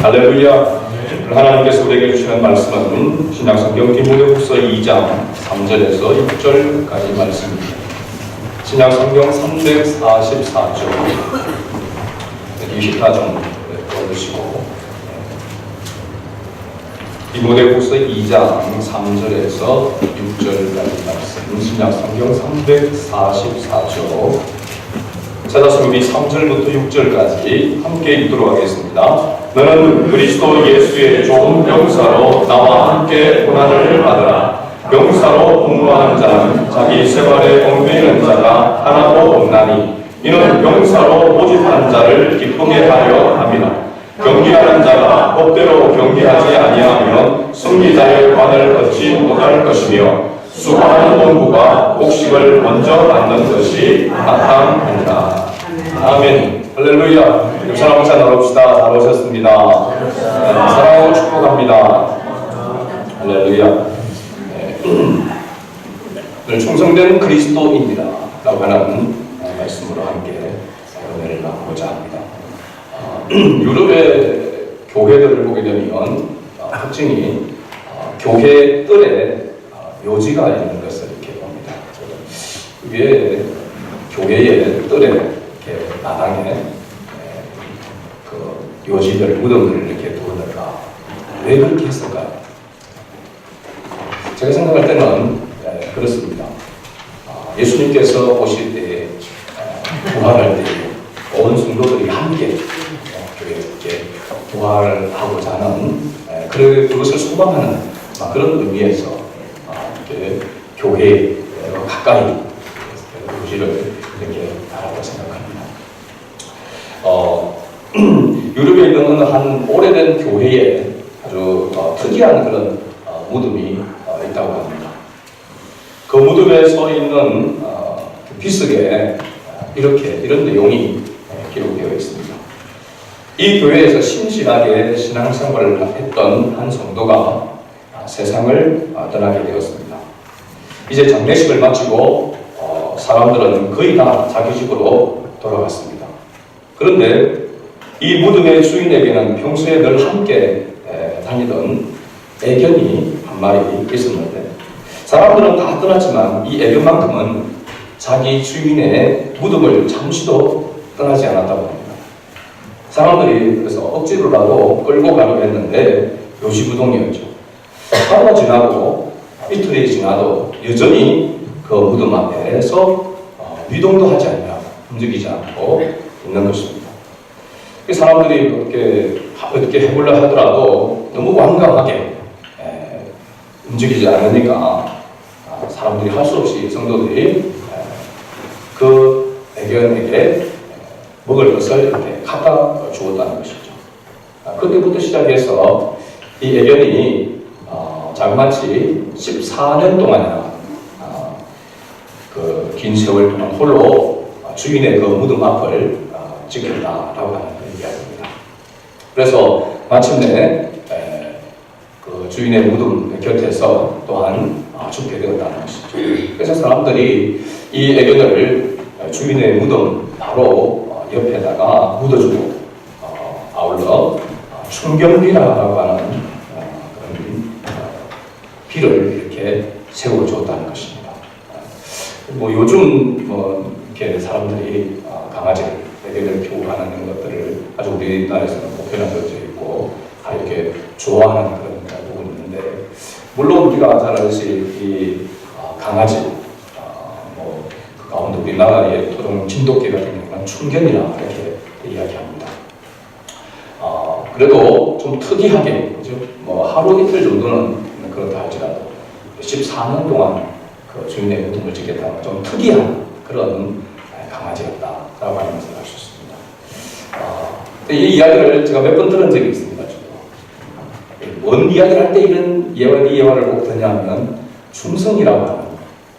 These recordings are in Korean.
할렐루야. 하나님께서 우리에게 주시는 말씀은 신약성경 디모데후서 2장 3절에서 6절까지 말씀입니다. 신약성경 344쪽 24종 읽으시고 디모데후서 2장 3절에서 6절까지 말씀, 신약성경 344쪽 찾아서 우리 3절부터 6절까지 함께 읽도록 하겠습니다. 너는 그리스도 예수의 좋은 병사로 나와 함께 고난을 받으라. 병사로 복무하는 자는 자기 생활에 얽매이는 자가 하나도 없나니 이는 병사로 모집한 자를 기쁘게 하려 함이라. 경기하는 자가 법대로 경기하지 아니하면 승리자의 관을 얻지 못할 것이며 수고하는 농부가 곡식을 먼저 받는 것이 마땅하니라. 아멘. 할렐루야. 사랑 한번 나눕시다. 잘 오셨습니다. 사랑하고 축복합니다. 할렐루야. 오늘 충성된 그리스도인이라 라고 하는 말씀으로 함께 은혜를 나누고자 합니다. 유럽의 교회들을 보게 되면 특징이 교회 뜰에 묘지가 있는 것을 이렇게 봅니다. 위에 교회의 뜰에 이렇게 마당에 그 묘지들, 무덤들을 이렇게 두었을까? 왜 그렇게 했을까요? 제가 생각할 때는 그렇습니다. 예수님께서 오실 때 부활할 때 온 성도들이 함께 이렇게 부활하고자 하는 그것을 소망하는 그런 의미에서 이렇게 교회에 가까이 도시를 이렇게 하라고 생각합니다. 유럽에 있는 한 오래된 교회에 아주 특이한 그런 무덤이 있다고 합니다. 그 무덤에 서 있는 비석에 이런 내용이 기록되어 있습니다. 이 교회에서 신실하게 신앙생활을 했던 한 성도가 세상을 떠나게 되었습니다. 이제 장례식을 마치고 사람들은 거의 다 자기 집으로 돌아갔습니다. 그런데 이 무덤의 주인에게는 평소에 늘 함께 다니던 애견이 한 마리 있었는데 사람들은 다 떠났지만 이 애견만큼은 자기 주인의 무덤을 잠시도 떠나지 않았다고 합니다. 사람들이 그래서 억지로라도 끌고 가려고 했는데 요지부동이었죠. 하루가 지나고 이틀이 지나도 여전히 그 무덤 앞에서 미동도 하지 않냐, 움직이지 않고 있는 것입니다. 사람들이 어떻게 해보려 하더라도 너무 완강하게 움직이지 않으니까 사람들이 할 수 없이 성도들이 그 애견에게 먹을 것을 이렇게 갖다 주었다는 것이죠. 그때부터 시작해서 이 애견이 자그마치 14년 동안이나 그 긴 세월 동안 홀로 주인의 그 무덤 앞을 지켰다라고 하는 이야기입니다. 그래서 마침내 그 주인의 무덤 곁에서 또한 죽게 되었다는 것이죠. 그래서 사람들이 이 애견을 주인의 무덤 바로 옆에다가 묻어주고 아울러 충경비라고 하는 그런 비를 이렇게 세워주었다는 것입니다. 요즘 이렇게 사람들이 강아지를 애견을 키우는 것들을 아주 우리나라에서는 보편화되어 있고 이렇게 좋아하는 그런 부분이 있는데 물론 우리가 잘 알듯이 이 강아지 그 가운데 우리나라의 토종 진돗개 같은 경우는 충견이라 이렇게 이야기합니다. 그래도 좀 특이하게 그죠? 하루 이틀 정도는 그렇다 할지라도 14년 동안 그 주인의 무덤을 지켰다는 좀 특이한 그런 강아지였다라고 하는 것을 알 수 있습니다. 이 이야기를 제가 몇 번 들은 적이 있습니다. 뭔 이야기를 할 때 이런 예화를 꼭 듣냐면 충성이라고 하는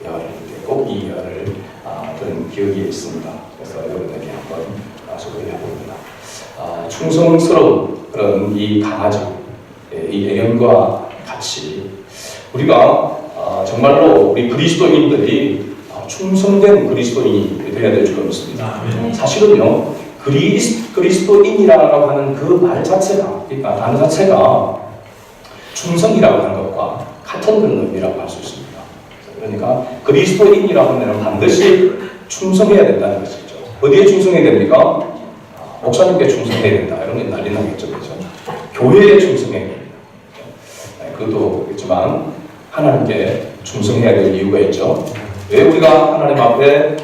예화를 꼭 이 예화를 들은 기억이 있습니다. 그래서 여러분에게 한번 소개를 해봅니다. 충성스러운 그런 이 강아지, 이 애견과 같이 우리가 정말로 우리 그리스도인들이 충성된 그리스도인이 되어야 될 줄 믿습니다. 사실은요, 그리스도인이라고 하는 그 말 자체가, 그러니까 단어 자체가 충성이라고 하는 것과 같은 그런 의미라고 할 수 있습니다. 그러니까 그리스도인이라고 하면 반드시 충성해야 된다는 것이죠. 어디에 충성해야 됩니까? 목사님께 충성해야 된다. 이러면 난리 나겠죠. 그렇죠? 교회에 충성해야 됩니다. 그것도 있지만 하나님께 충성해야 될 이유가 있죠. 왜 우리가 하나님 앞에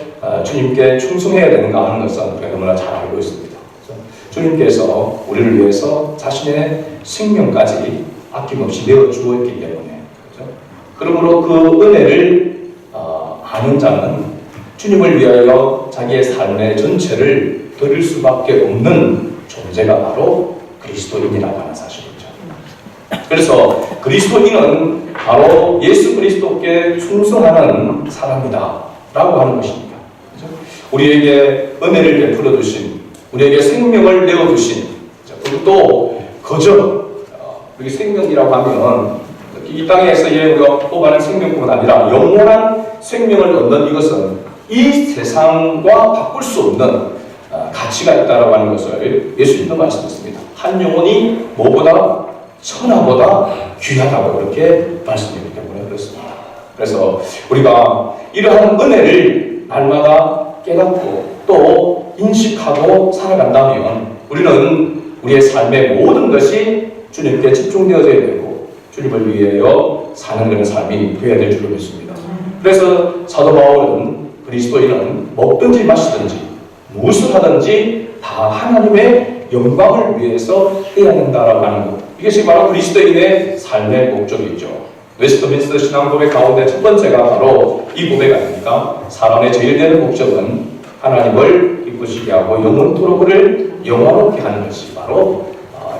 주님께 충성해야 되는가 하는 것은 우리가 너무나 잘 알고 있습니다. 그렇죠? 주님께서 우리를 위해서 자신의 생명까지 아낌없이 내어주었기 때문에, 그렇죠? 그러므로 그 은혜를 아는 자는 주님을 위하여 자기의 삶의 전체를 드릴 수밖에 없는 존재가 바로 그리스도인이라고 하는 사실이죠. 그래서 그리스도인은 바로 예수 그리스도께 충성하는 사람이다 라고 하는 것입니다. 그렇죠? 우리에게 은혜를 베풀어 주신, 우리에게 생명을 내어 주신, 그것도 거저 우리 생명이라고 하면 이 땅에서의 우리가 뽑아낸 생명뿐만 아니라 영원한 생명을 얻는 이것은 이 세상과 바꿀 수 없는 가치가 있다라고 하는 것을 예수님도 말씀했습니다. 한 영혼이 뭐보다 천하보다 귀하다고 그렇게 말씀드리기 때문에 그렇습니다. 그래서 우리가 이러한 은혜를 날마다 깨닫고 또 인식하고 살아간다면 우리는 우리의 삶의 모든 것이 주님께 집중되어져야 되고 주님을 위하여 사는 그런 삶이 되어야 될 줄로 믿습니다. 그래서 사도 바울은 그리스도인은 먹든지 마시든지 무엇을 하든지 다 하나님의 영광을 위해서 해야 된다라고 하는 것. 이것이 바로 그리스도인의 삶의 목적이죠. 웨스트민스터 신앙 고백 가운데 첫 번째가 바로 이 고백 아닙니까? 사람의 제일 되는 목적은 하나님을 기쁘시게 하고 영원토록 그를 영화롭게 하는 것이 바로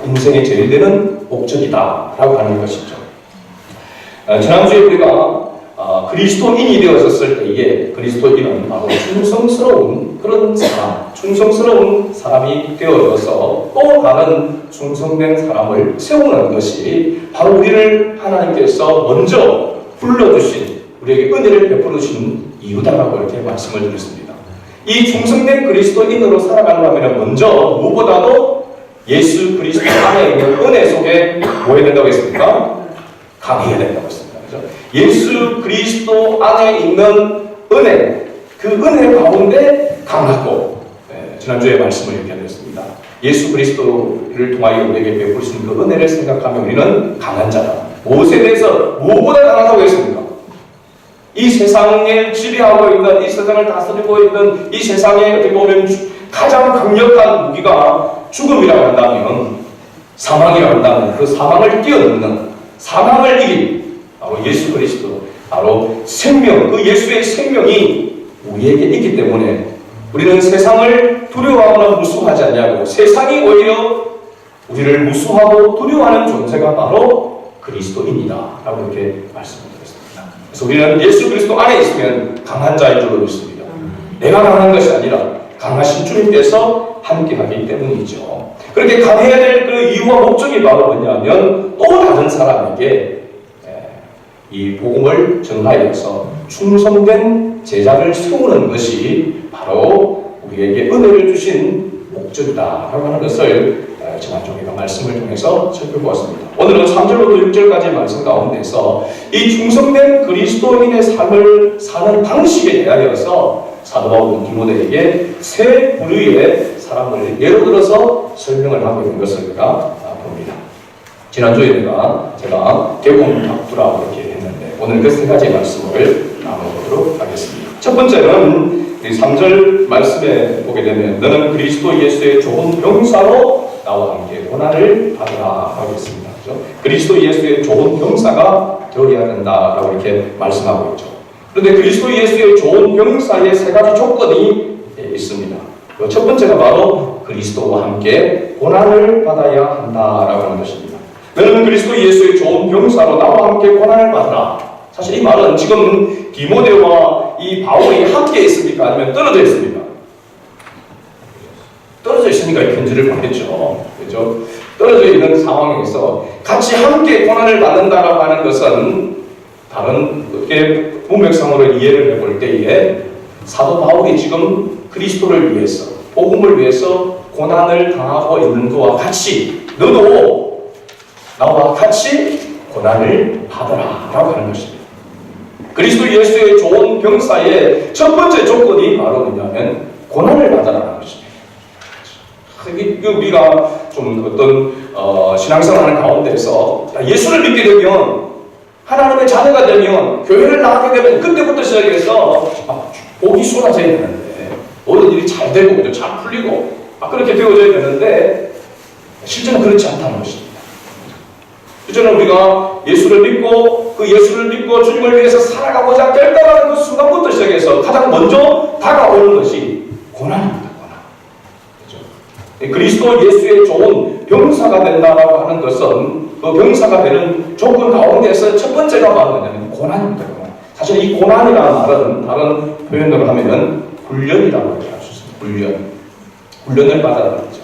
인생의 제일 되는 목적이다라고 하는 것이죠. 지난주에 우리가 그리스도인이 되었을 때에 그리스도인은 바로 충성스러운 그런 사람, 충성스러운 사람이 되어져서 또 다른 충성된 사람을 세우는 것이 바로 우리를 하나님께서 먼저 불러주신, 우리에게 은혜를 베풀어 주신 이유다라고 이렇게 말씀을 드렸습니다. 이 충성된 그리스도인으로 살아가려면 먼저 무엇보다도 예수 그리스도 안에 있는 은혜 속에 뭐 해야 된다고 했습니까? 강해야 된다고 했습니다. 그렇죠? 예수 그리스도 안에 있는 은혜, 그 은혜 가운데 강하고, 지난주에 말씀을 이렇게 드렸습니다. 예수 그리스도를 통하여 우리에게 베푸신 그 은혜를 생각하면 우리는 강한 자다. 무엇에 대해서 무엇보다 강하다고 했습니까? 이 세상에 지배하고 있는, 이 세상을 다스리고 있는 이 세상에 어떻게 보면 가장 강력한 무기가 죽음이라고 한다면, 사망이라고 한다면 그 사망을 뛰어넘는, 사망을 이긴 바로 예수 그리스도, 바로 생명, 그 예수의 생명이 우리에게 있기 때문에 우리는 세상을 두려워하거나 무수하지 않냐고, 세상이 오히려 우리를 무수하고 두려워하는 존재가 바로 그리스도인이다 라고 이렇게 말씀드렸습니다. 그래서 우리는 예수 그리스도 안에 있으면 강한 자인 줄로 믿습니다. 내가 강한 것이 아니라 강하신 주님께서 함께하기 때문이죠. 그렇게 강해야 될 그 이유와 목적이 바로 뭐냐면 또 다른 사람에게 이 복음을 전하여서 충성된 제자를 세우는 것이 바로 우리에게 은혜를 주신 목적이다라고 하는 것을 지난주에 말씀을 통해서 살펴보았습니다. 오늘은 3절부터 6절까지 말씀 가운데서 이 충성된 그리스도인의 삶을 사는 방식에 대하여서 사도 바울은 디모데에게 세 부류의 사람을 예로 들어서 설명을 하고 있는 것을 우리가 봅니다. 지난주에 제가 개공 박두라고 이렇게 했는데 오늘 그 세 가지 말씀을 나눠보도록 하겠습니다. 첫 번째는 3절 말씀에 보게 되면 너는 그리스도 예수의 좋은 병사로 나와 함께 고난을 받으라 하고 있습니다. 그렇죠? 그리스도 예수의 좋은 병사가 되어야 된다라고 이렇게 말씀하고 있죠. 그런데 그리스도 예수의 좋은 병사의 세 가지 조건이 있습니다. 첫 번째가 바로 그리스도와 함께 고난을 받아야 한다라고 하는 것입니다. 너는 그리스도 예수의 좋은 병사로 나와 함께 고난을 받으라. 사실 이 말은 지금 디모데와 이 바울이 함께 있습니까? 아니면 떨어져 있습니까? 떨어져 있으니까 이 편지를 보냈죠. 그렇죠? 떨어져 있는 상황에서 같이 함께 고난을 받는다라고 하는 것은 다른 문맥상으로 이해를 해볼 때에 사도 바울이 지금 그리스도를 위해서 복음을 위해서 고난을 당하고 있는 것과 같이 너도 나와 같이 고난을 받아라 라고 하는 것입니다. 그리스도 예수의 좋은 병사의 첫 번째 조건이 바로 뭐냐면 고난을 받아라는 것입니다. 우리가 좀 어떤 신앙생활하는 가운데서 예수를 믿게 되면, 하나님의 자녀가 되면, 교회를 나가게 되면 그때부터 시작해서 복이 쏟아져야 되는데, 모든 일이 잘 되고 잘 풀리고 그렇게 되어져야 되는데 실제는 그렇지 않다는 것입니다. 실제는 우리가 예수를 믿고 그 예수를 믿고 주님을 위해서 살아가고자 결단하는 그 순간부터 시작해서 가장 먼저 다가오는 것이 고난입니다. 그리스도 예수의 좋은 병사가 된다라고 하는 것은 그 병사가 되는 조건 가운데서 첫 번째가 뭐냐면 고난입니다. 사실 이 고난이라는 말은 다른 표현으로 하면은 훈련이라고 할 수 있습니다. 훈련을 받아야 되죠.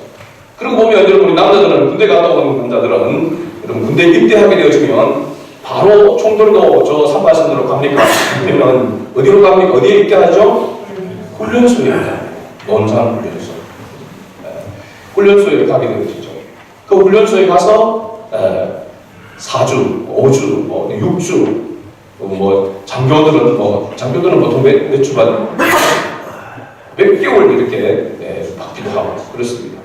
그리고 보면 여러분, 우리 남자들은 군대 갔다 오는 남자들은 여러분 군대 입대하게 되어지면 바로 총 들고 저 산발선으로 갑니까? 아니면 어디로 갑니까? 어디에 입대하죠? 훈련소에 입대합니다. 논산 훈련소. 훈련소에 가게 되어지죠. 그 훈련소에 가서 4주, 5주, 6주, 장교들은 보통 몇 주간, 몇 개월 이렇게 받기도 하고 그렇습니다.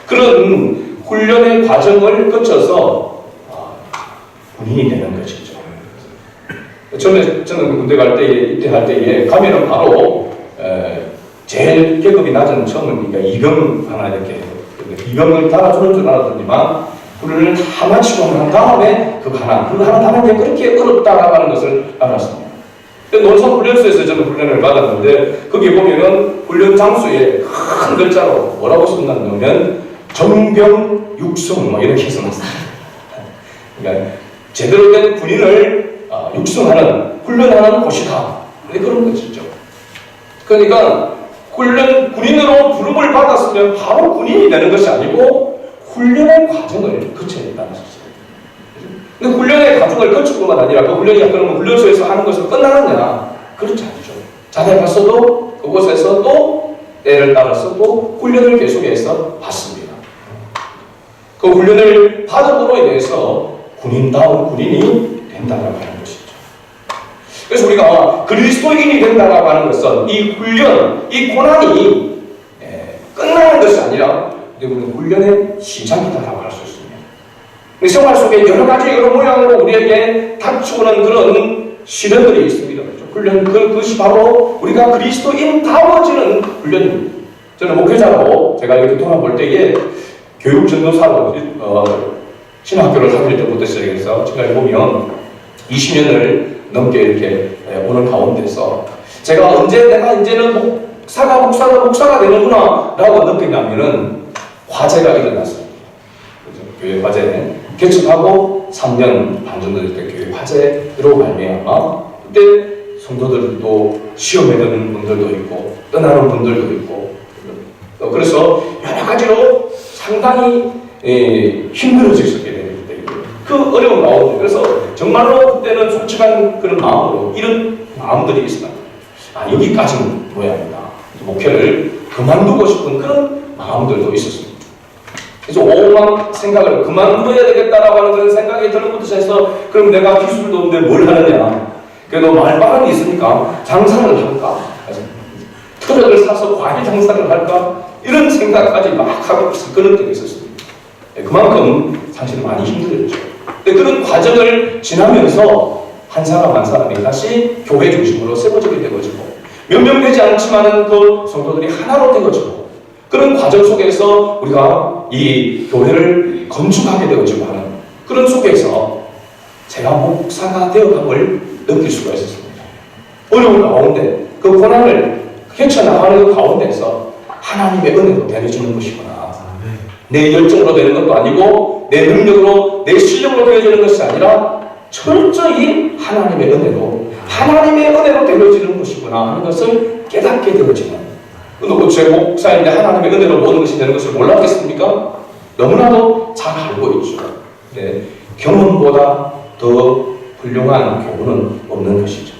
그런 훈련의 과정을 거쳐서 군인이 되는 것이죠. 저는 군대 갈 때, 입대할 때에 가면은 바로 제일 계급이 낮은 처음은 이병 하나 이렇게 이병을 달아주는 줄 알았더니만 훈련을 다 마치고 난 다음에 그거 하나 하는 게 그렇게 어렵다라고 하는 것을 알았습니다. 논산 훈련소에서 저는 훈련을 받았는데 거기 보면은 훈련 장소에 큰 글자로 뭐라고 써놨냐면 정병 육성 이렇게 써놨습니다. 그러니까 제대로 된 군인을 육성하는 훈련하는 곳이다. 그런 것이죠. 그러니까 군인으로 부름을 받았으면 바로 군인이 되는 것이 아니고 훈련의 과정을 거쳐야 된다는 것입니다. 근데 훈련의 과정을 거치고만 아니라 그 훈련이 그러면 훈련소에서 하는 것은 끝나느냐? 그렇지 않죠. 자대 갔어도 그곳에서 또 때를 따라서 또 훈련을 계속해서 받습니다. 그 훈련을 받음으로 인해서 군인다운 군인이 된다고 하는 것이죠. 그래서 우리가 그리스도인이 된다고 하는 것은 이 훈련, 이 고난이 끝나는 것이 아니라 훈련의 시작이다라고 할 수 있습니다. 생활 속에 여러 가지 여러 모양으로 우리에게 닥쳐오는 그런 시련들이 있습니다. 훈련, 그것이 바로 우리가 그리스도인다워지는 훈련입니다. 저는 목회자로 제가 이렇게 돌아볼 때에 교육 전도사로 신학교를 다닐 때부터 시작해서 제가 보면 20년을 넘게 이렇게 오는 가운데서 제가 내가 이제는 목사가 되는구나 라고 느끼냐면은 화재가 일어났습니다. 교회 화재 개척하고 3년 반 정도 될 때 교회 화재로 말미암아 그때 성도들도 시험에 드는 분들도 있고 떠나는 분들도 있고 그래서 여러 가지로 상당히 힘들어지게 되는 때이고요. 그 어려운 마음, 그래서 정말로 그때는 솔직한 그런 마음으로 이런 마음들이 있어요. 여기까지는 모양이다. 목회를 그만두고 싶은 그런 마음들도 있었습니다. 그래서 오만 생각을 그만둬야 되겠다라고 하는 그런 생각이 드는 것부터 해서 그럼 내가 기술도 없는데 뭘 하느냐. 그래도 말바람이 있으니까 장사를 할까? 트럭을 사서 과일 장사를 할까? 이런 생각까지 막 하고 그런 때가 있었습니다. 그만큼 사실 많이 힘들었죠. 그런 과정을 지나면서 한 사람이 다시 교회 중심으로 세워지게 되어지고 몇 명 되지 않지만은 그 성도들이 하나로 되어지고 그런 과정 속에서 우리가 이 교회를 건축하게 되어지고 하는 그런 속에서 제가 목사가 되어감을 느낄 수가 있었습니다. 어려운 가운데 그 고난을 헤쳐나가는 그 가운데서 하나님의 은혜로 되어지는 것이구나. 내 열정으로 되는 것도 아니고 내 능력으로 내 실력으로 되어지는 것이 아니라 철저히 하나님의 은혜로 되어지는 것이구나 하는 것을 깨닫게 되어지는. 제 목사인데 하나님의 은혜로 모든 것이 되는 것을 몰랐겠습니까? 너무나도 잘 알고 있죠. 네, 경험보다 더 훌륭한 교훈은 없는 것이죠.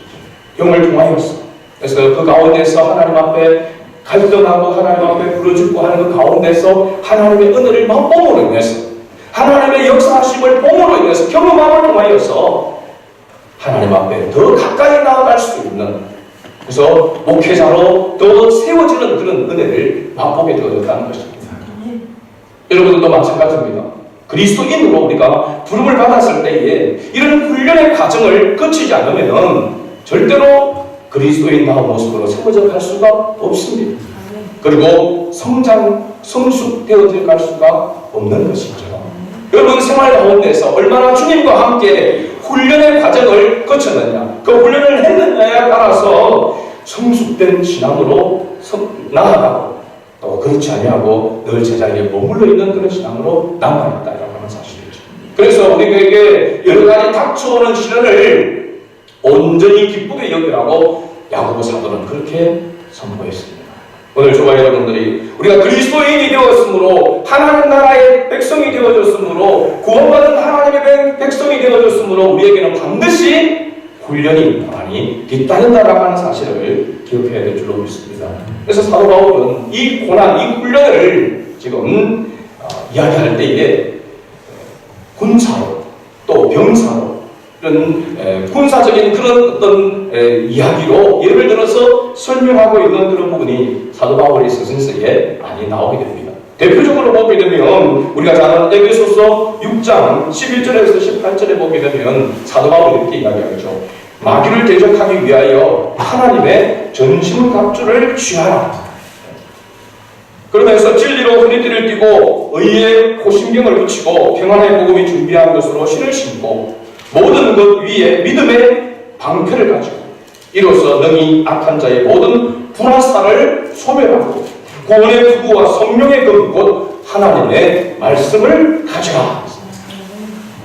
경험을 통하여서. 그래서 그 가운데서 하나님 앞에 갈등하고 하나님 앞에 부르짖고 하는 그 가운데서 하나님의 은혜를 맛봄으로 인해서 하나님의 역사하심을 봄으로 인해서 경험함을 통하여서 하나님 앞에 더 가까이 나아갈 수 있는, 그래서 목회자로 더 세워지는 그런 은혜를 맛보게 되어졌다는 것입니다. 여러분들도 마찬가지입니다. 그리스도인으로 우리가 부름을 받았을 때에 이런 훈련의 과정을 거치지 않으면 절대로 그리스도인다운 모습으로 세워져 갈 수가 없습니다. 그리고 성숙되어져 갈 수가 없는 것이죠. 여러분 생활 가운데서 얼마나 주님과 함께 훈련의 과정을 거쳤느냐, 그 훈련을 했느냐에 따라서 성숙된 신앙으로 나아가고, 또 그렇지 아니하고 늘 제자리에 머물러 있는 그런 신앙으로 남아있다라고 하는 사실이죠. 그래서 우리에게 여러 가지 닥쳐오는 시련을 온전히 기쁘게 여기라고 야고보 사도는 그렇게 선포했습니다. 오늘 저와 여러분들이 우리가 그리스도인이 되었으므로, 하나님 나라의 백성이 되어졌으므로, 구원받은 하나님의 백성이 되어졌으므로 우리에게는 반드시 훈련이 많이 뒤따른다라고 하는 사실을 기억해야 될 줄로 믿습니다. 그래서 사도 바울은 이 고난, 이 훈련을 지금 이야기할 때에 군사로 또 병사로 이런 군사적인 그런 어떤 이야기로 예를 들어서 설명하고 있는 그런 부분이 사도 바울의 서신서에 많이 나오게 됩니다. 대표적으로 보게 되면 우리가 잘 아는 에베소서 6장 11절에서 18절에 보게 되면 사도 바울이 이렇게 이야기하죠. 마귀를 대적하기 위하여 하나님의 전신갑주를 취하라. 그러면서 진리로 허리띠를 띠고 의의 호심경을 붙이고 평안의 복음이 준비한 것으로 신을 신고 모든 것 위에 믿음의 방패를 가지고 이로써 능히 악한 자의 모든 불화살을 소멸하고 구원의 투구와 성령의 금 곧 하나님의 말씀을 가져라.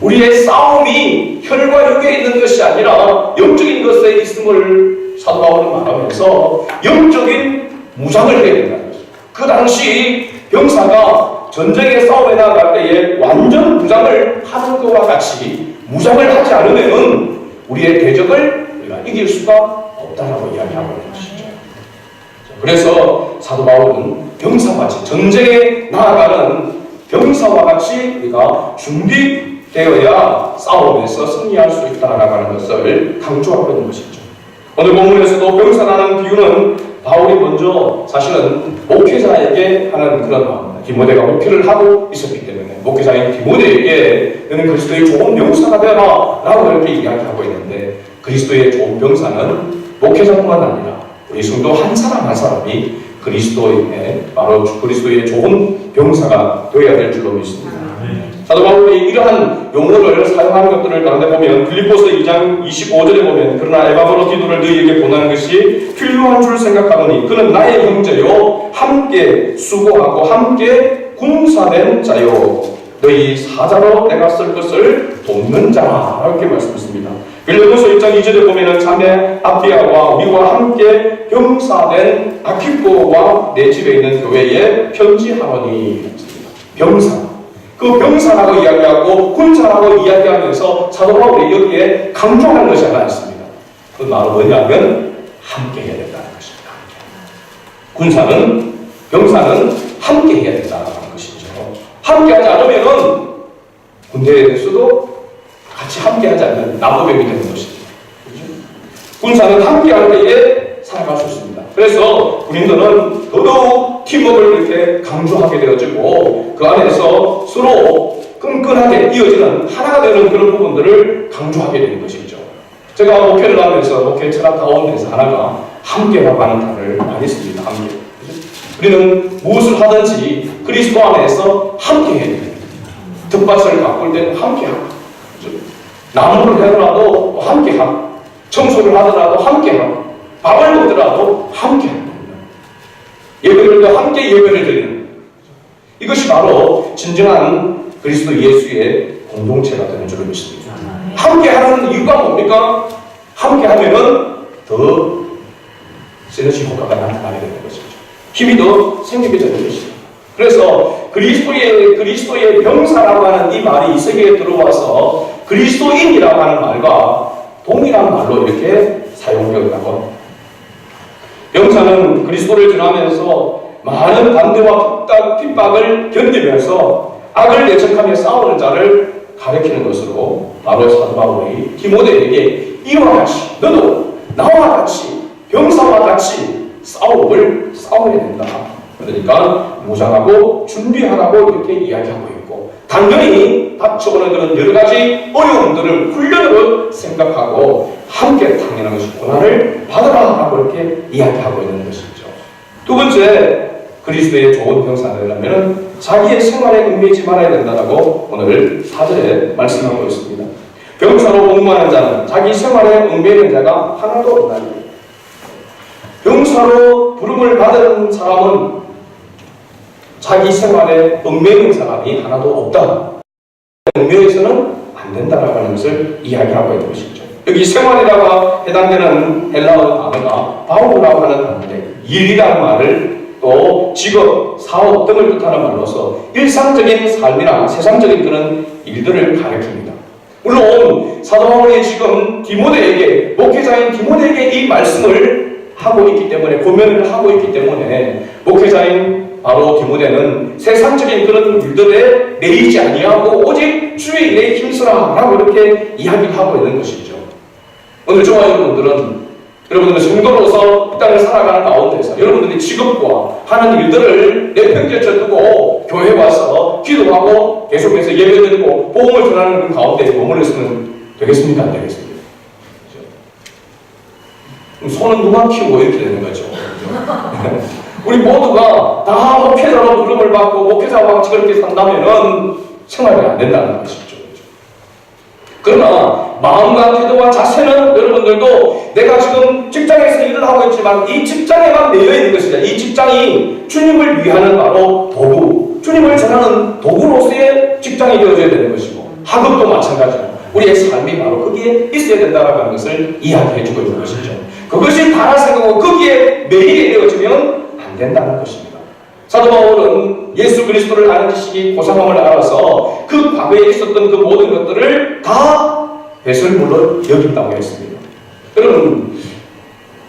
우리의 싸움이 혈과 육에 있는 것이 아니라 영적인 것에 있음을 사도 바울은 말하면서 영적인 무장을 해야 된다는 것입니다. 그 당시 병사가 전쟁의 싸움에 나갈 때에 완전 무장을 하는 것과 같이 무장을 하지 않으면 우리의 대적을 우리가 이길 수가 없다라고 이야기하고 있는 것이죠. 그래서 사도 바울은 병사같이 전쟁에 나아가는 병사와 같이 우리가 준비되어야 싸움에서 승리할 수 있다라고 하는 것을 강조하고 있는 것이죠. 오늘 본문에서도 병사라는 비유는 바울이 먼저 사실은 목회자에게 하는 그런 마음입니다. 디모데가 목회를 하고 있었기 때문에 목회자인 디모데에게 너는 그리스도의 좋은 병사가 되어라 라고 이렇게 이야기하고 있는데, 그리스도의 좋은 병사는 목회자뿐만 아니라 우리 성도 한 사람 한 사람이 바로 그리스도의 좋은 병사가 되어야 될 줄로 믿습니다. 사도 바울이 이러한 용어를 사용하는 것들을 가운데 보면 빌립보서 2장 25절에 보면 그러나 에바브로디도를 너희에게 보내는 것이 필요한 줄 생각하노니 그는 나의 형제요 함께 수고하고 함께 군사된 자요 너희 사자로 내가 쓸 것을 돕는 자라 이렇게 말씀했습니다. 빌립보서 1장 2절에 보면 자매 아피아와 우리와 함께 병사된 아키포와 내 집에 있는 교회에 편지하노니 병사, 그 병사라고 이야기하고 군사라고 이야기하면서 사도 바울이 여기에 강조하는 것이 하나 있습니다. 그 말은 뭐냐면 함께 해야 된다는 것입니다. 군사는, 병사는 함께 해야 된다는 것이죠. 함께 하지 않으면 군대에서도 같이 함께 하지 않는 나무뱀이 되는 것입니다. 그렇죠? 군사는 함께 할 때에 살아갈 수 있습니다. 그래서 군인들은 더더욱 팀워크를 이렇게 강조하게 되어지고 그 안에서 서로 끈끈하게 이어지는 하나가 되는 그런 부분들을 강조하게 되는 것이죠. 제가 목회를 하면서 목회 철학 가운데서 하나가 함께라고 하는 단어를 많이 씁니다. 함께. 우리는 무엇을 하든지 그리스도 안에서 함께 해야 됩니다. 텃밭을 가꿀 때는 함께 하고, 나무를 하더라도 함께 하고, 청소를 하더라도 함께 하고, 밥을 먹더라도 함께 하고, 예배를 함께 예배를 드리는, 이것이 바로 진정한 그리스도 예수의 공동체가 되는 줄로 믿습니다. 함께 하는 이유가 뭡니까? 함께 하면은 더 시너지 효과가 나타나게 되는 것이죠. 힘이 더 생기게 되는 것이죠. 그래서 그리스도의 병사라고 하는 이 말이 이 세계에 들어와서 그리스도인이라고 하는 말과 동일한 말로 이렇게 사용되었다고 합니다. 병사는 그리스도를 전하면서 많은 반대와 핍박을 견디면서 악을 대적하며 싸우는 자를 가리키는 것으로 바로 사도 바울이 디모데에게 이와 같이 너도 나와 같이 병사와 같이 싸움을 싸워야 된다. 그러니까 무장하고 준비하라고 이렇게 이야기하고 있고, 당연히 닥쳐오는 그런 여러 가지 어려움들을 훈련으로 생각하고 함께 당연한 것이 고난을 받아라라고 이렇게 이야기하고 있는 것이죠. 두 번째, 그리스도의 좋은 병사가 되려면 자기의 생활에 얽매이지 말아야 된다고 오늘 4절에 말씀하고 있습니다. 병사로 복무하는 자는 자기 생활에 얽매이는 자가 하나도 없나니, 병사로 부름을 받은 사람은 자기 생활에 얽매이는 사람이 하나도 없다. 얽매여서는 안 된다라고 하는 것을 이야기하고 있는 것이죠. 여기 생활이라고 해당되는 헬라어 단어가 바우라고 하는 단어인데, 일이라는 말을 또 직업, 사업 등을 뜻하는 말로서 일상적인 삶이나 세상적인 그런 일들을 가리킵니다. 물론 사도 바울이 지금 디모데에게, 목회자인 디모데에게 이 말씀을 하고 있기 때문에, 고면을 하고 있기 때문에 목회자인 바로 디모데는 세상적인 그런 일들에 매이지 아니하고 오직 주의 일에 힘쓰라라고 이렇게 이야기를 하고 있는 것이죠. 오늘 저와 여러분들은 성도로서 이 땅을 살아가는 가운데서 여러분들이 직업과 하는 일들을 내팽개쳐 두고 교회에 와서 기도하고 계속해서 예배드리고 복음을 전하는 그 가운데 머물러 있으면 되겠습니까? 안 되겠습니까? 그렇죠? 손은 누가 키우고 이렇게 되는 거죠. 우리 모두가 다 목회자로 부름을 받고 목회자와 같이 그렇게 산다면은 생활이 안 된다는 것이죠. 그러나 마음과 태도와 자세는 여러분들도 내가 지금 직장에서 일을 하고 있지만 이 직장에만 매여 있는 것이다. 이 직장이 주님을 위하는 바로 도구, 주님을 전하는 도구로서의 직장이 되어져야 되는 것이고, 학업도 마찬가지고 우리의 삶이 바로 거기에 있어야 된다는 것을 이야기해주고 있는 것이죠. 그것이 다라 생각하고 거기에 매일이 되어지면 안 된다는 것입니다. 사도 바울은 예수 그리스도를 아는 지식이 고상함을 알아서 그 과거에 있었던 그 모든 것들을 다 배설물로 여긴다고 했습니다. 여러분,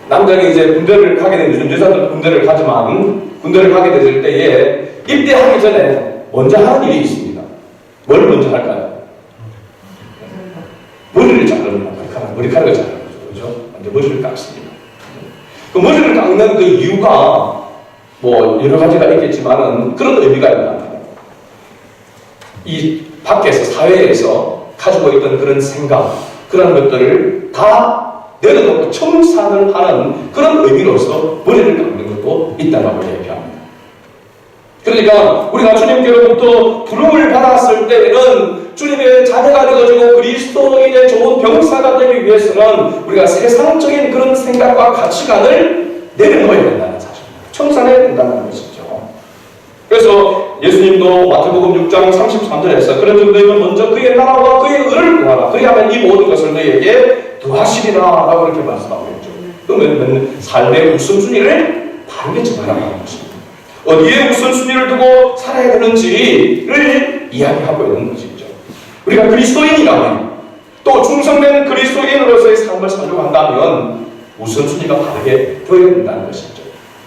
남자는 이제 군대를 가게 되는, 요즘 여자들도 군대를 가지만 군대를 가게 될 때에 입대하기 전에 먼저 하는 일이 있습니다. 뭘 먼저 할까요? 머리를 자릅니다. 머리카락을 자르는 거죠. 그렇죠? 먼저 머리를 깎습니다. 그 머리를 깎는 그 이유가 뭐 여러 가지가 있겠지만은 그런 의미가 있다. 이 밖에서 사회에서 가지고 있던 그런 생각, 그런 것들을 다 내려놓고 청산을 하는 그런 의미로서 머리를 깎는 것도 있다라고 얘기합니다. 그러니까 우리가 주님께로부터 부름을 받았을 때에는 주님의 자녀가 되어지고 그리스도인의 좋은 병사가 되기 위해서는 우리가 세상적인 그런 생각과 가치관을 내려놓아야 된다는 사실입니다. 청산해야 된다는 것이죠. 그래서 예수님도 마태복음 6장 33절에서 그런 정도이면 먼저 그의 나라와 그의 의를 구하라. 그리하면 이 모든 것을 너희에게 더하시리라 라고 이렇게 말씀하고 있죠. 그러면 삶의 우선순위를 바르게 정하라는 것입니다. 어디에 우선순위를 두고 살아야 되는지를 이야기하고 있는 것이죠. 우리가 그리스도인이라면, 또 충성된 그리스도인으로서의 삶을 살려고 한다면 우선순위가 바르게 되어야 된다는 것이죠.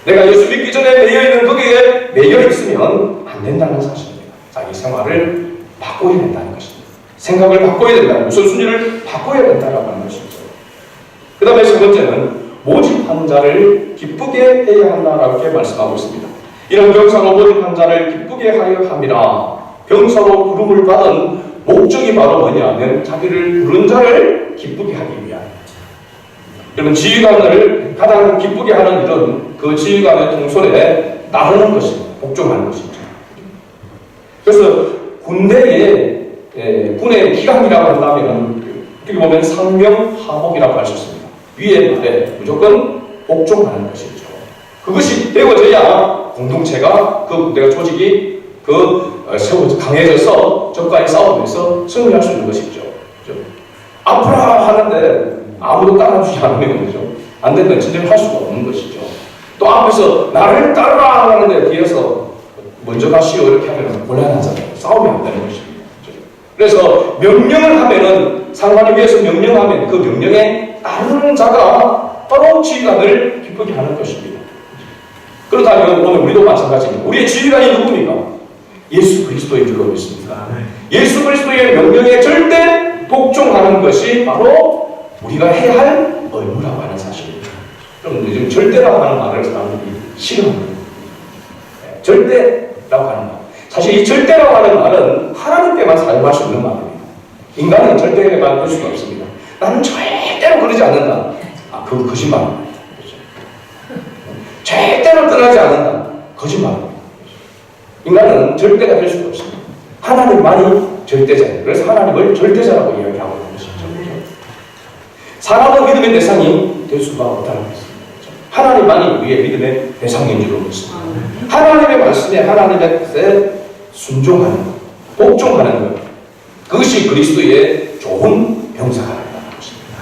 내가 예수 믿기 전에 매여있는 거기에 매여있으면 안 된다는 사실입니다. 자기 생활을 바꿔야 된다는 것입니다. 생각을 바꿔야 된다는, 우선순위를 바꿔야 된다는 것이죠. 그 다음에 세 번째는 모집한 자를 기쁘게 해야 한다라고 이렇게 말씀하고 있습니다. 이런 병사로 모집한 자를 기쁘게 하여 함이라. 병사로 부름을 받은 목적이 바로 뭐냐면 자기를 부른 자를 기쁘게 하기 위한. 여러분, 지휘관을 가장 기쁘게 하는 일은 그 지휘관의 통솔에 따르는 것입니다. 복종하는 것이죠. 그래서 군대의 군의 기강이라고 한다면 어떻게 보면 상명하복이라고 할 수 있습니다. 위의 말에 무조건 복종하는 것이죠. 그것이 되어져야 공동체가, 그 군대가 조직이 강해져서 적과의 싸움에서 승리할 수 있는 것이죠. 그렇죠? 앞으라 하는데 아무도 따라주지 않으면 그죠? 안 된다면 진정할 수가 없는 것이죠. 또 앞에서 나를 따르라 하는데 뒤에서 먼저 가시오 이렇게 하면 곤란하잖아요. 싸움이 안 되는 것입니다. 그렇죠? 그래서 명령을 하면은, 상관을 위해서 명령하면 그 명령에 따르는 자가 바로 지휘관을 기쁘게 하는 것입니다. 그렇다면 오늘 우리도 마찬가지입니다. 우리의 지휘관이 누굽니까? 예수 그리스도인 줄로 믿습니다. 예수 그리스도의 명령에 절대 복종하는 것이 바로 우리가 해야 할 의무라고 하는 사실입니다. 좀 요즘 절대라고 하는 말을 사람들이 싫어합니다. 절대라고 하는 말. 사실 이 절대라고 하는 말은 하나님께만 사용할 수 있는 말입니다. 인간은 절대만 할 수가 없습니다. 나는 절대로 그러지 않는다. 그건 거짓말입니다. 그렇죠? 절대로 떠나지 않는다. 거짓말입니다. 인간은 절대가 될 수가 없습니다. 하나님만이 절대자예요. 그래서 하나님을 절대자라고 이야기하고 있는 것이죠. 그렇죠? 사람은 믿음의 대상이 될 수가 없다는 것입니다. 그렇죠? 하나님만이 우리의 믿음의 대상인 줄로 믿습니다. 하나님의 말씀에 하나님의 뜻에 순종하는 것, 복종하는 것, 그것이 그리스도의 좋은 병사라는 것입니다.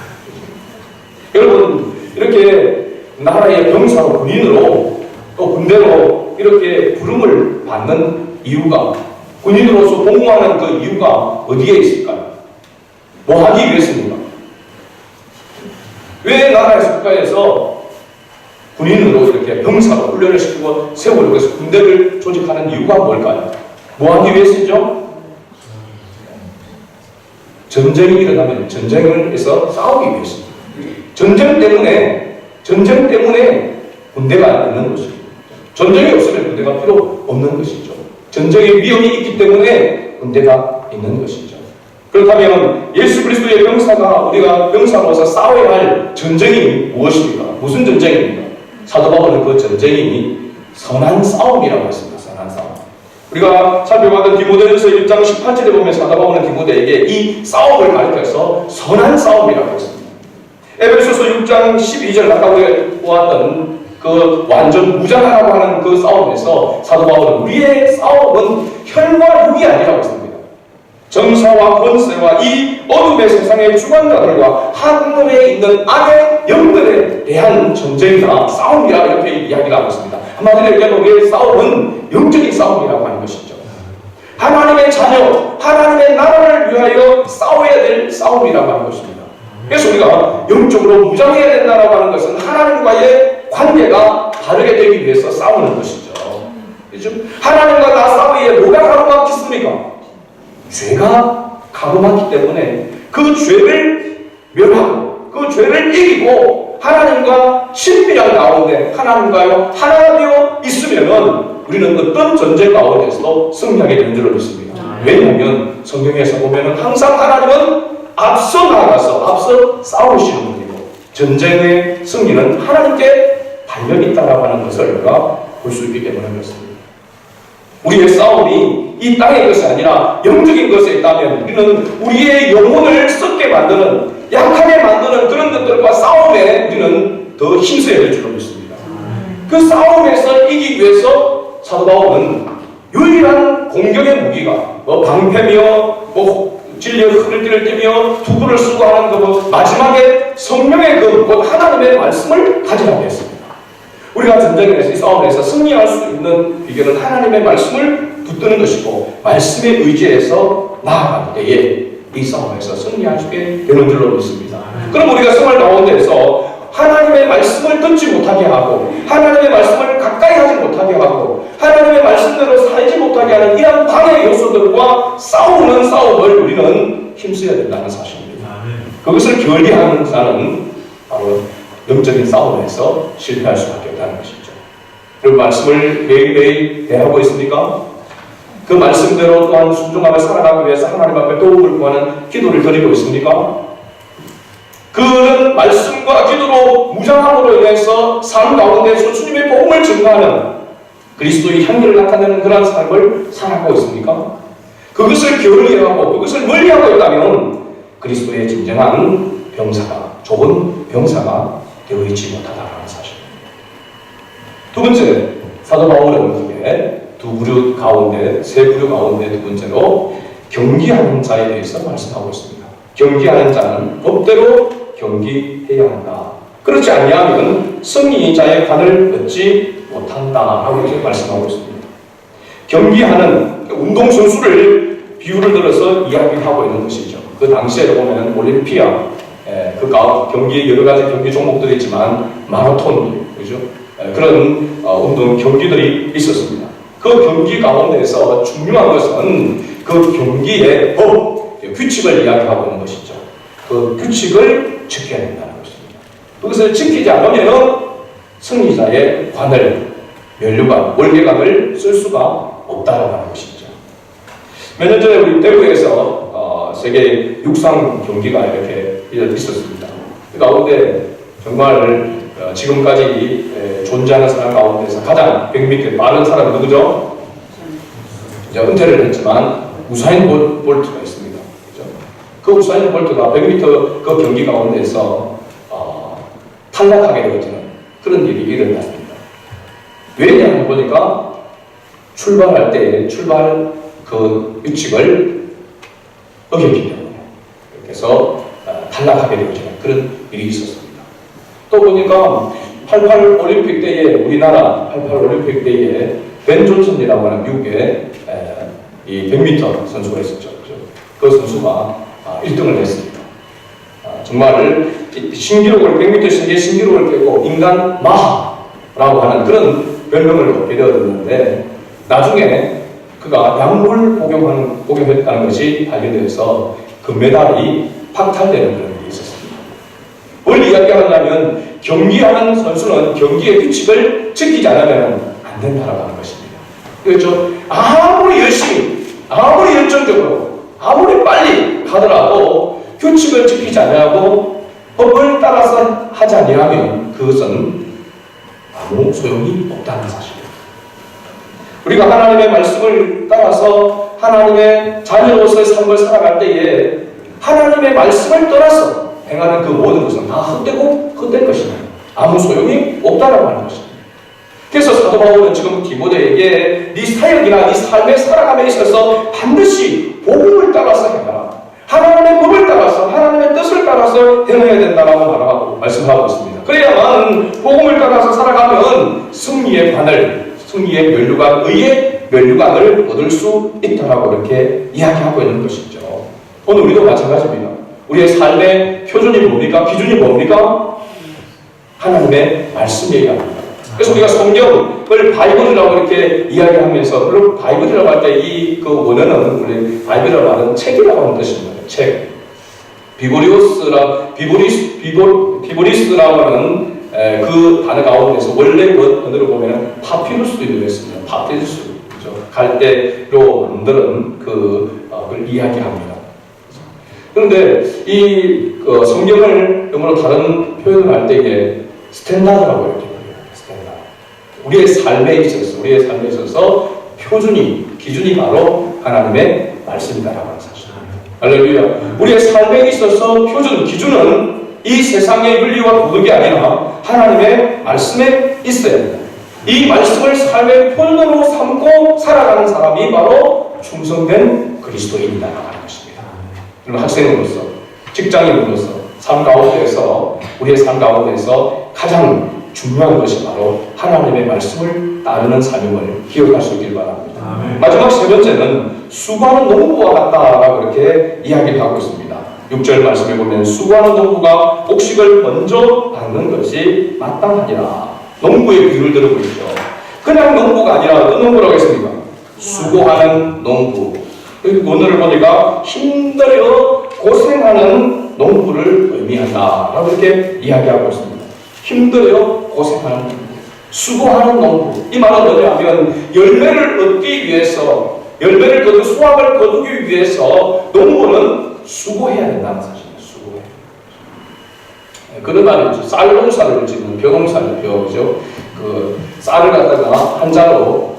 여러분, 이렇게 나라의 병사로 군인으로 또 군대로 이렇게 부름을 받는 이유가, 군인으로서 복무하는 그 이유가 어디에 있을까요? 뭐 하기 위해서입니까? 왜 나라에서 국가에서 군인으로 이렇게 병사로 훈련을 시키고 세우려고 해서 군대를 조직하는 이유가 뭘까요? 뭐 하기 위해서죠? 전쟁이 일어나면 전쟁을 해서 싸우기 위해서입니다. 전쟁 때문에 군대가 있는 것입니다. 전쟁이 없으면 군대가 필요 없는 것이죠. 전쟁의 위험이 있기 때문에 군대가 있는 것이죠. 그렇다면 예수 그리스도의 병사가 우리가 병사로서 싸워야 할 전쟁이 무엇입니까? 무슨 전쟁입니까? 사도 바울은 그 전쟁이 선한 싸움이라고 했습니다. 선한 싸움. 우리가 살펴봤던 디모데전서 1장 18절에 보면 사도 바울은 디모데에게 이 싸움을 가리켜서 선한 싸움이라고 했습니다. 에베소서 6장 12절 아까 우리가 보았던 그 완전 무장하라고 하는 그 싸움에서 사도 바울은 우리의 싸움은 혈과 육이 아니라고 했습니다. 정사와 권세와 이 어둠의 세상의 주관자들과 하늘에 있는 악의 영들에 대한 전쟁이나 싸움이라 이렇게 이야기를 하고 있습니다. 한마디로 얘기하면 우리의 싸움은 영적인 싸움이라고 하는 것이죠. 하나님의 자녀, 하나님의 나라를 위하여 싸워야 될 싸움이라고 하는 것입니다. 그래서 우리가 영적으로 무장해야 된다고 하는 것은 하나님과의 관계가 다르게 되기 위해서 싸우는 것이죠. 그렇죠? 하나님과 나 싸우기에 뭐가 가로막혔습니까? 죄가 가로막기 때문에 그 죄를 멸하고 그 죄를 이기고 하나님과 친밀한 가운데 하나님과요 하나가 되어 있으면은 우리는 어떤 전쟁 가운데서도 승리하게 되는 줄로 믿습니다. 왜냐하면 성경에서 보면은 항상 하나님은 앞서 나가서 앞서 싸우시는 분이고 전쟁의 승리는 하나님께 달려있다라고 하는 것을 우리가 볼 수 있기 때문에 그렇습니다. 우리의 싸움이 이 땅의 것이 아니라 영적인 것에 있다면 우리는 우리의 영혼을 썩게 만드는 약하게 만드는 그런 것들과 싸움에 우리는 더 힘써야 될 줄로 믿습니다. 그 싸움에서 이기기 위해서 사도 바울은 유일한 공격의 무기가 방패며 진리의 흐를 띠며 투구를 쓰고 하는 그 마지막에 성령의 곧 하나님의 말씀을 가지라고 했습니다. 우리가 전쟁에서 이 싸움에서 승리할 수 있는 비결은 하나님의 말씀을 붙드는 것이고 말씀에 의지해서 나아갈 때에 이 싸움에서 승리할 수 있게 되는 줄로 믿습니다. 그럼 우리가 생활 가운데에서 하나님의 말씀을 듣지 못하게 하고 하나님의 말씀을 가까이 하지 못하게 하고 하나님의 말씀대로 살지 못하게 하는 이러한 방해 요소들과 싸우는 싸움을 우리는 힘써야 된다는 사실입니다. 그것을 결리하는 자는 바로 영적인 싸움에서 실패할 수밖에 없다는 것이죠. 그리고 말씀을 매일매일 대하고 있습니까? 그 말씀대로 또한 순종하며 살아가기 위해서 하나님 앞에 도움을 구하는 기도를 드리고 있습니까? 그런 말씀과 기도로 무장함으로 인해서 삶 가운데서 주님의 복음을 증거하는 그리스도의 향기를 나타내는 그런 삶을 살아가고 있습니까? 그것을 게을리하고 그것을 멀리하고 있다면 그리스도의 진정한 병사가, 좋은 병사가 되어 있지 못하다는 사실입니다. 두 번째, 사도 바울은 그게 두 부류 가운데, 세 부류 가운데 두 번째로 경기하는 자에 대해서 말씀하고 있습니다. 경기하는 자는 법대로 경기해야 한다. 그렇지 아니하면 승리자의 관을 얻지 못한다라고 이렇게 말씀하고 있습니다. 경기하는 운동선수를 비유를 들어서 이야기하고 있는 것이죠. 그 당시에 보면 올림피아, 그 경기 여러 가지 경기 종목들이 있지만 마라톤, 그죠? 그런 운동 경기들이 있었습니다. 그 경기 가운데서 중요한 것은 그 경기의 법, 규칙을 이야기하고 있는 것이죠. 그 규칙을 지켜야 된다는 것입니다. 그것을 지키지 않으면 승리자의 관을, 면류관, 월계관을 쓸 수가 없다라고 하는 것이죠. 몇 년 전에 우리 대구에서 세계 육상 경기가 이렇게 있었습니다. 그 가운데 정말 지금까지 존재하는 사람 가운데서 가장 100m 빠른 사람이 누구죠? 이제 은퇴를 했지만 우사인 볼트가 있습니다. 그렇죠? 그 우사인 볼트가 100m 그 경기 가운데서 탈락하게 되어지는 그런 일이 일어났습니다. 왜냐하면 보니까 출발할 때 출발 그 규칙을 어겼기 때문에 그래서 탈락하게 되어지는 그런 일이 있었습니다. 또 보니까 88 올림픽 때에 우리나라 88 올림픽 때에 벤 존슨이라고 하는 미국의 이 100m 선수가 있었죠. 그 선수가 1등을 했습니다. 정말 신기록을 100m 세계 신기록을 깨고 인간 마하라고 하는 그런 별명을 얻게 되었는데 나중에 그가 약물 복용했다는 것이 발견돼서 금메달이 박탈되는 그런 일이 있었습니다. 뭘 이야기하냐면 경기하는 선수는 경기의 규칙을 지키지 않으면 안 된다라고 하는 것입니다. 그렇죠? 아무리 열심히, 아무리 열정적으로, 아무리 빨리 가더라도 규칙을 지키지 않냐고 법을 따라서 하지 아니하면 그것은 아무 소용이 없다는 사실입니다. 우리가 하나님의 말씀을 따라서 하나님의 자녀로서의 삶을 살아갈 때에 하나님의 말씀을 떠나서 행하는 그 모든 것은 다 헛될 것이다. 아무 소용이 없다라고 하는 것입니다. 그래서 사도 바울은 지금 디모데에게 네 사역이나 네 삶의 살아감에 있어서 반드시 복음을 따라서 행하라. 하나님의 법을 따라서 하나님의 뜻을 따라서 행해야 된다라고 말씀하고 있습니다. 그래야만 복음을 따라서 살아가면 승리의 관을, 승리의 면류관, 의의 면류관을 얻을 수 있다라고 이렇게 이야기하고 있는 것이죠. 오늘 우리도 마찬가지입니다. 우리의 삶의 표준이 뭡니까? 기준이 뭡니까? 하나님의 말씀이어야 합니다. 그래서 우리가 성경을 바이블이라고 이렇게 이야기하면서, 물론 바이블이라고 할 때 이 그 원어는 우리 바이블이라고 하는 책이라고 하는 뜻입니다. 책. 비보리스라고 하는 그 단어 가운데서 원래 그 언어를 보면 파피루스도 있습니다. 파피루스. 그렇죠? 갈대로 만드는 그걸 이야기합니다. 그런데 이 성경을 영어로 다른 표현을 할 때에 스탠다드라고 이렇게 불려요. 스탠다드. 우리의 삶에 있어서 표준이, 기준이 바로 하나님의 말씀이다라고 하는 사실입니다. 할렐루야. 우리의 삶에 있어서 표준, 기준은 이 세상의 윤리와 도덕이 아니라 하나님의 말씀에 있어야 합니다. 이 말씀을 삶의 표준으로 삼고 살아가는 사람이 바로 충성된 그리스도인이다라고 하는 것입니다. 그러면 학생으로서, 직장인으로서 우리의 삶 가운데서 가장 중요한 것이 바로 하나님의 말씀을 따르는 삶임을 기억할 수 있길 바랍니다. 마지막 세 번째는 수고하는 농부와 같다라고 이렇게 이야기를 하고 있습니다. 6절 말씀에 보면 수고하는 농부가 곡식을 먼저 받는 것이 마땅하니라. 농부의 비유를 들고 있죠. 그냥 농부가 아니라 어떤 농부라고 했습니까? 수고하는 농부. 오늘을 보니까 힘들어 고생하는 농부를 의미한다라고 이렇게 이야기하고 있습니다. 힘들어 고생하는 농부, 수고하는 농부. 이 말은 뭐냐면 열매를 얻기 위해서, 열매를 거두 수확을 거두기 위해서 농부는 수고해야 된다는 사실입니다. 수고해. 그런 말이 있죠. 쌀 농사를 짓는 벼농사를 벼죠. 그 쌀을 갖다가 한자로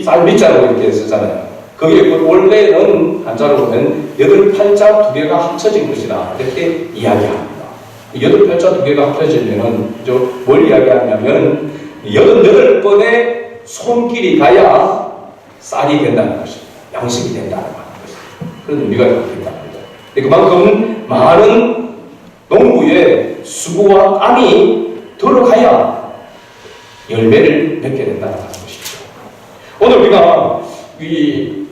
쌀 밑자로 이렇게 쓰잖아요. 그게 원래는 한자로 보면 8팔자 2개가 합쳐진 것이다 이렇게 이야기합니다. 8팔자 2개가 합쳐지면은 뭘 이야기하냐면 88번의 손길이 가야 쌀이 된다는 것입니다. 양식이 된다는 것입니다. 그런 의미가 있다는 겁니다. 그만큼 많은 농부의 수고와 땀이 들어가야 열매를 맺게 된다는 것이죠. 오늘 우리가 이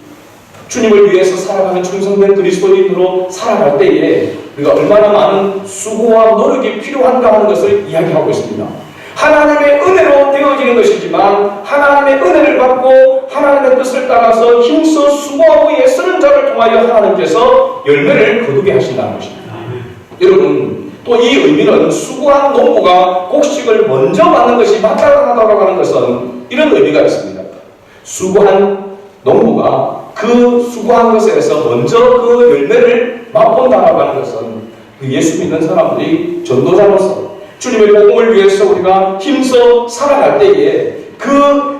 주님을 위해서 살아가는 충성된 그리스도인으로 살아갈 때에 우리가 얼마나 많은 수고와 노력이 필요한가 하는 것을 이야기하고 있습니다. 하나님의 은혜로 되어지는 것이지만 하나님의 은혜를 받고 하나님의 뜻을 따라서 힘써 수고하고 애쓰는 자를 통하여 하나님께서 열매를 거두게 하신다는 것입니다. 여러분, 또 이 의미는 수고한 농부가 곡식을 먼저 받는 것이 마땅하다고 하는 것은 이런 의미가 있습니다. 수고한 농부가 그 수고한 것에서 먼저 그 열매를 맛본다라고 하는 것은 예수 믿는 사람들이 전도자로서 주님의 복음을 위해서 우리가 힘써 살아갈 때에 그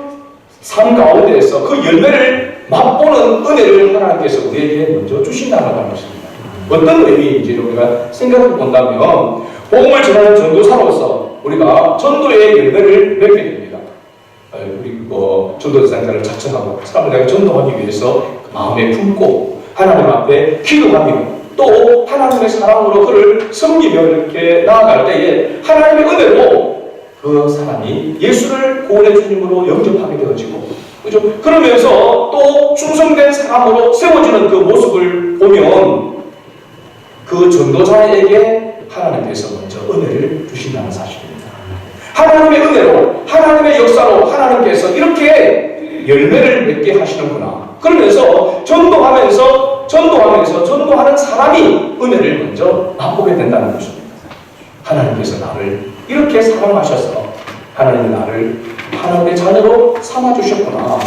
삶 가운데에서 그 열매를 맛보는 은혜를 하나님께서 우리에게 먼저 주신다는 것입니다. 어떤 의미인지 우리가 생각해 본다면 복음을 전하는 전도사로서 우리가 전도의 열매를 맺게 됩니다. 우리 전도 대상자를 작성하고 사람들에게 전도하기 위해서 마음에 품고 하나님 앞에 기도하며 또 하나님의 사랑으로 그를 섬기며 이렇게 나아갈 때에 하나님의 은혜로 그 사람이 예수를 구원의 주님으로 영접하게 되어지고, 그죠? 그러면서 또 충성된 사람으로 세워지는 그 모습을 보면 그 전도자에게 하나님께서 먼저 은혜를 주신다는 사실입니다. 하나님의 은혜로, 하나님의 역사로 하나님께서 이렇게 열매를 맺게 하시는구나. 그러면서 전도하는 사람이 은혜를 먼저 맛보게 된다는 것입니다. 하나님께서 나를 이렇게 사랑하셔서 하나님이 나를 하나님의 자녀로 삼아주셨구나.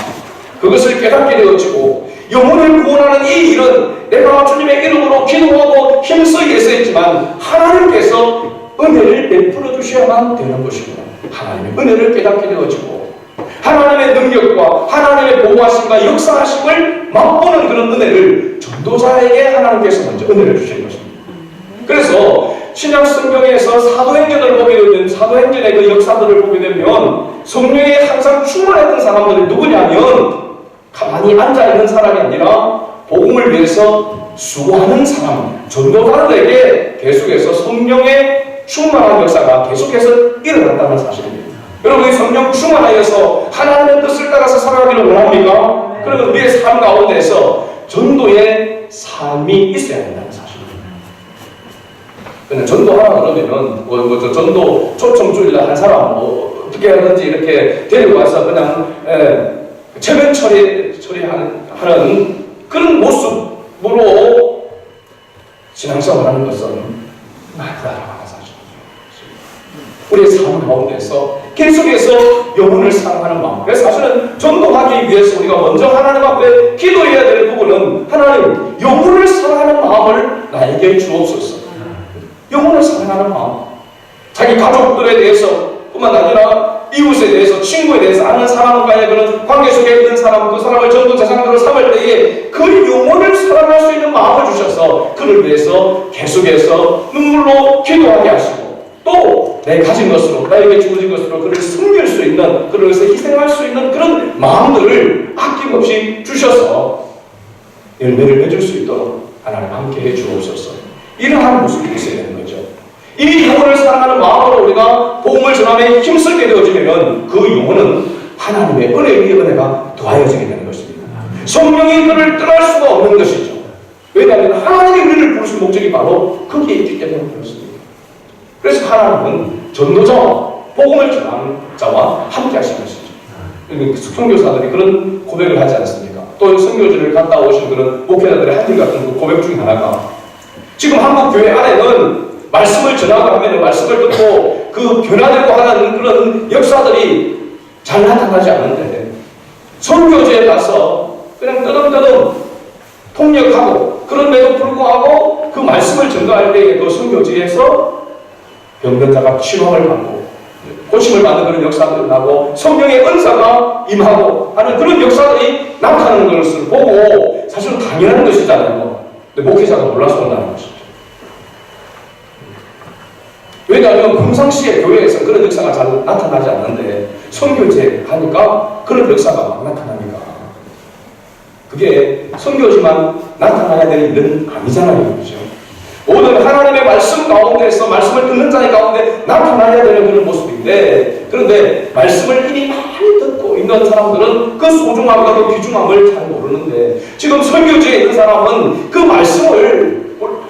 그것을 깨닫게 되어지고 영혼을 구원하는 이 일은 내가 주님의 이름으로 기도하고 힘써 예수했지만 하나님께서 은혜를 베풀어 주셔야만 되는 것이구나. 하나님의 은혜를 깨닫게 되어지고 하나님의 능력과 하나님의 보호하심과 역사하심을 맛보는 그런 은혜를 전도자에게 하나님께서 먼저 은혜를 주신 것입니다. 그래서 신약 성경에서 사도행전을 보게 되면 사도행전의 그 역사들을 보게 되면 성령에 항상 충만했던 사람들이 누구냐면 가만히 앉아있는 사람이 아니라 복음을 위해서 수고하는 사람, 전도자들에게 계속해서 성령의 충만한 역사가 계속해서 일어났다는 사실입니다. 여러분이 성령 충만하여서 하나님의 뜻을 따라서 살아가기를 원합니까? 그러면 우리의 삶 가운데서 전도의 삶이 있어야 된다는 사실입니다. 그냥 전도하라 그러면은 전도 초청 주일날 한 사람 어떻게 하든지 이렇게 데려가서 그냥 체면 처리하는 그런 모습으로 신앙생활하는 것은 맞다라고 하는 사실입니다. 우리의 삶 가운데서 계속해서 영혼을 사랑하는 마음. 그래서 사실은 전도하기 위해서 우리가 먼저 하나님 앞에 기도해야 될 부분은 하나님, 영혼을 사랑하는 마음을 나에게 주옵소서. 영혼을 사랑하는 마음. 자기 가족들에 대해서 뿐만 아니라 이웃에 대해서, 친구에 대해서, 아는 사람과의 그런 관계 속에 있는 사람, 그 사람을 전도 대상자로 삼을 때에 그 영혼을 사랑할 수 있는 마음을 주셔서 그를 위해서 계속해서 눈물로 기도하게 하시고 또 내 가진 것으로, 나에게 주어진 것으로 그를 섬길 수 있는, 그를 위해서 희생할 수 있는 그런 마음들을 아낌없이 주셔서 열매를 맺을 수 있도록 하나님 함께 해 주옵소서. 이러한 모습이 있어야 되는 거죠. 이 영혼을 사랑하는 마음으로 우리가 복음을 전함에 힘쓰게 되어지면 그 영혼은 하나님의 은혜 위에 은혜가 더하여지게 되는 것입니다. 성령이 그를 떠날 수가 없는 것이죠. 왜냐하면 하나님이 우리를 부르신 목적이 바로 거기에 있기 때문에 그렇습니다. 그래서 하나님은 전도자와 복음을 전하는 자와 함께 하신 것이죠. 선교사들이 그런 고백을 하지 않습니까? 또 선교지를 갔다 오신 그런 목회자들의 한일 같은 그 고백 중에 하나가, 지금 한국 교회 안에는 말씀을 전하고 하면 말씀을 듣고 그 변화되고 하는 그런 역사들이 잘 나타나지 않는데, 선교지에 가서 그냥 떠듬떠듬 통역하고 그런데도 불구하고 그 말씀을 전가할 때에 그 선교지에서 병든자가 치료를 받고 고침을 받는 그런 역사들이 나고 성령의 은사가 임하고 하는 그런 역사들이 나타나는 것을 보고 사실은 당연한 것이잖아요. 근데 목회자가 몰라서 온다는 것이죠. 왜냐하면 평상시에 교회에서 그런 역사가 잘 나타나지 않는데 선교지에 가니까 그런 역사가 막 나타나니까 그게 선교지만 나타나야 될 일은 아니잖아요. 그렇죠? 모든 하나님의 말씀 가운데서 말씀을 듣는 자의 가운데 나타나야 되는 그런 모습인데 그런데 말씀을 이미 많이 듣고 있는 사람들은 그 소중함과 그 귀중함을 잘 모르는데, 지금 설교지에 있는 사람은 그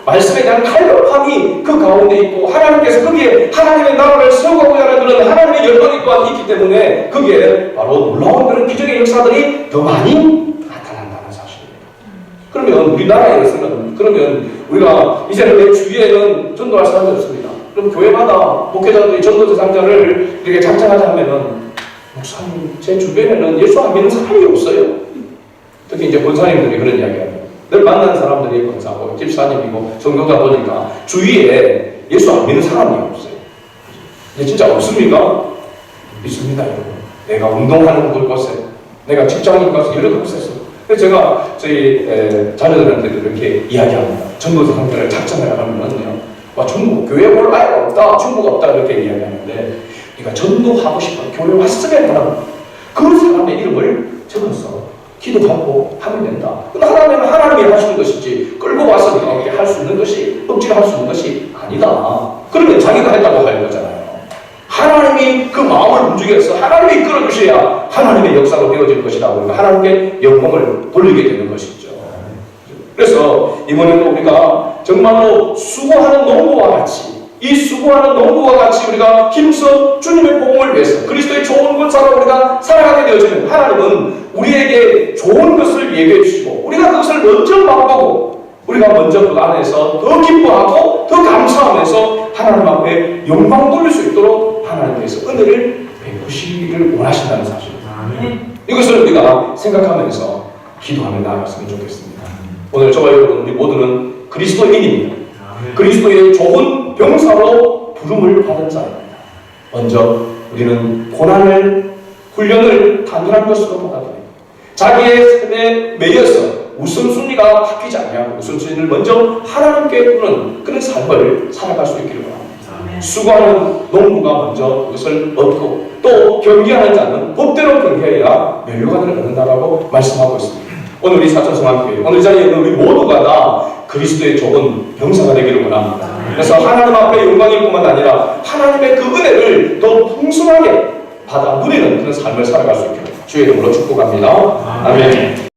말씀에 대한 칼rop함이 그 가운데 있고, 하나님께서 거기에 하나님의 나라를 세우고자 하는 그런 하나님의 열망이 또한 있기 때문에 거기에 바로 놀라운 그런 기적의 역사들이 더 많이 나타난다는 사실입니다. 그러면 우리나라에서는, 그러면 우리가 이제는 내 주위에는 전도할 사람이 없습니다. 그럼 교회마다 목회자들이 전도 대상자를 이렇게 작성하자면은, 목사님, 제 주변에는 예수 안 믿는 사람이 없어요. 특히 이제 권사님들이 그런 이야기합니다. 늘 만난 사람들이 권사고 집사님이고 성교다 보니까 주위에 예수 안 믿는 사람이 없어요. 이게 진짜 없습니까? 있습니다, 여러분. 내가 운동하는 곳에, 내가 직장인 가서 여러 곳에서. 그래서 제가 저희 자녀들한테도 이렇게 이야기합니다. 전도 대상자를 작성을 하면은요, 와, 전부 교회 올 아이가 없다, 중부가 없다, 이렇게 이야기하는데, 네가 전도하고 싶은 교회 왔으면 그 사람의 이름을 적어서 기도하고 하면 된다. 하나님이 하시는 것이지, 끌고 와서 네가 어떻게 할 수 있는 것이, 억지로 할 수 있는 것이 아니다. 그러면 자기가 했다고 할 거잖아요. 하나님이 그 마음을 움직여서 하나님이 이끌어주셔야 하나님의 역사로 되어질 것이다. 그러니까 하나님께 영광을 돌리게 되는 것이죠. 그래서 이번에도 우리가 정말로 수고하는 농부와 같이, 이 수고하는 농부와 같이 우리가 힘써 주님의 복음을 위해서 그리스도의 좋은 권사로 우리가 살아가게 되어지면, 하나님은 우리에게 좋은 것을 얘기해 주시고, 우리가 그것을 먼저 맛보고 우리가 먼저 그 안에서 더 기뻐하고 더 감사하면서 하나님 앞에 영광 돌릴 수 있도록 하나님께서 은혜를 베푸시기를 원하신다는 사실입니다. 이것을 우리가 생각하면서 기도하며 나아갔으면 좋겠습니다. 오늘 저와 여러분, 우리 모두는 그리스도인입니다. 그리스도의 좋은 병사로 부름을 받은 자입니다. 먼저 우리는 고난을, 훈련을 단순한 것으로 받아들입니다. 자기의 삶에 매여서 우선순위가 바뀌지 않냐고 우선순위를 먼저 하나님께 두는 그런 삶을 살아갈 수 있기를 바랍니다. 수고하는 농부가 먼저 그것을 얻고, 또 경계하는 자는 법대로 경계해야 멸류관을 얻는다라고 말씀하고 있습니다. 오늘 우리 사천성한교회, 오늘 이 자리에 있는 우리 모두가 다 그리스도의 좋은 병사가 되기를 원합니다. 그래서 하나님 앞에 영광일 뿐만 아니라 하나님의 그 은혜를 더 풍성하게 받아 누리는 그런 삶을 살아갈 수 있기를 주의 이름으로 축복합니다. 아멘.